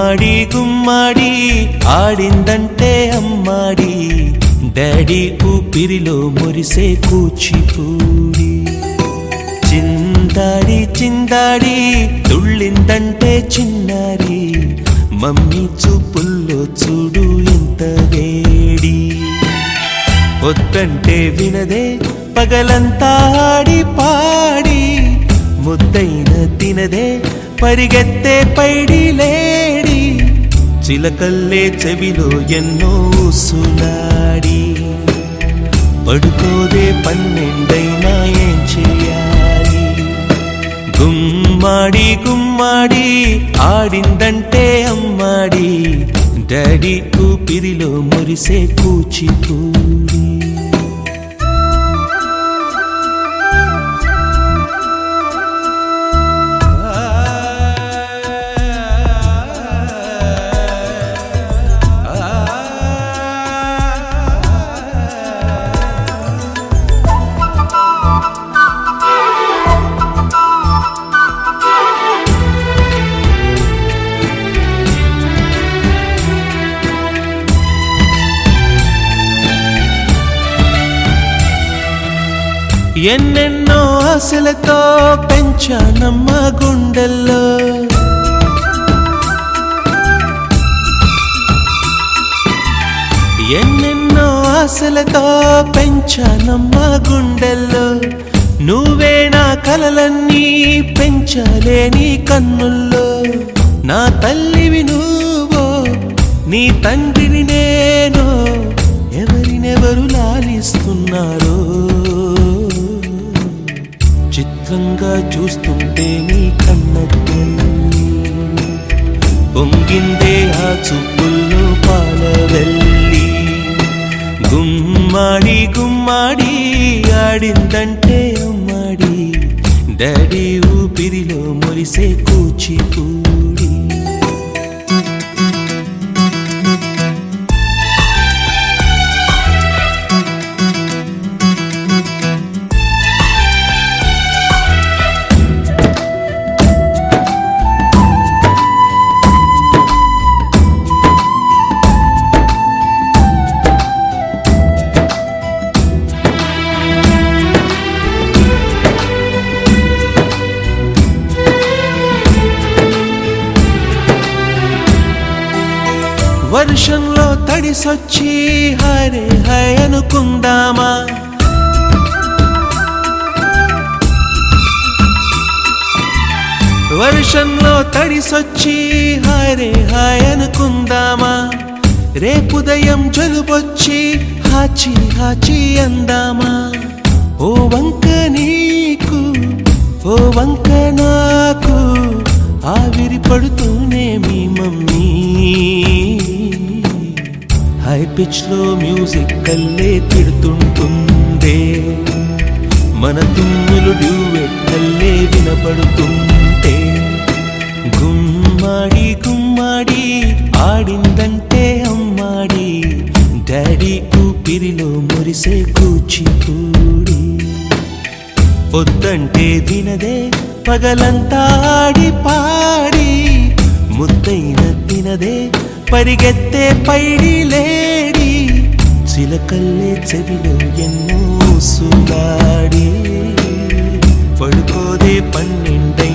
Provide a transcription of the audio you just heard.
గుమ్మాడి గుమ్మాడి ఆడిందంటే అమ్మాడి డాడీ ఊపిరిలో మురిసే కూచిపూడి చిందాడి చిందాడి తుళ్ళిందంటే చిన్నారి మమ్మీ చూపుల్లో చూడు ఎంత వేడి వద్దంటే వినదే పగలంతా ఆడి పాడి ముద్దైన తినదే పరిగెత్తే పైడి లేడి చిలకల్లే చెవిలో ఎన్నో సులాడి పడుకోదే పన్నెండైనా ఏం చేయాలి గుమ్మాడి గుమ్మాడి ఆడిందంటే అమ్మాడి డాడీ ఊపిరిలో మురిసే కూచిపూడి ఎన్నెన్నో ఆశలతో పెంచానమ్మ గుండెల్లో ఎన్నెన్నో ఆశలతో పెంచానమ్మ గుండెల్లో నువ్వే నా కలలన్నీ పెంచాలే నీ కన్నుల్లో నా తల్లివి నువ్వో నీ తండ్రిని నేను ఎవరినెవరు లాలిస్తున్నారో చిత్రంగా చూస్తుంటే నీ కన్నట్టు పొంగిందే ఆ చూపుల్లో పాలవెల్లి గుమ్మాడి గుమ్మాడి ఆడిందంటే అమ్మాడి డాడీ ఊపిరిలో మురిసే కూచిపూడి వర్షంలో తడిసొచ్చి హరే హై అనుకుందామా వర్షంలో తడిసొచ్చి హరే హై అనుకుందామా రేపుదయం జలుబొచ్చి హాచి హాచి అందామా ఓ వంక నీకు ఓ వంక నాకు ఆవిరి పడుతూనే మీ మమ్మీ హై పిచ్ లో మ్యూజిక్ కల్లే తిడుతుంటుందే మన తుమ్ములు డ్యూయెట్ కల్లే వినపడుతుంటే గుమ్మాడి గుమ్మాడి ఆడిందంటే అమ్మాడి డాడీ ఊపిరిలో మురిసే కూచిపూడి వద్దంటే వినదే పగలంతా ఆడి పాడి ముద్దైన తినదే పరిగెత్తే పైడి లేడి చిలకల్లే చెవిలో ఎన్నో సులాడి పడుకోదే పన్నెండై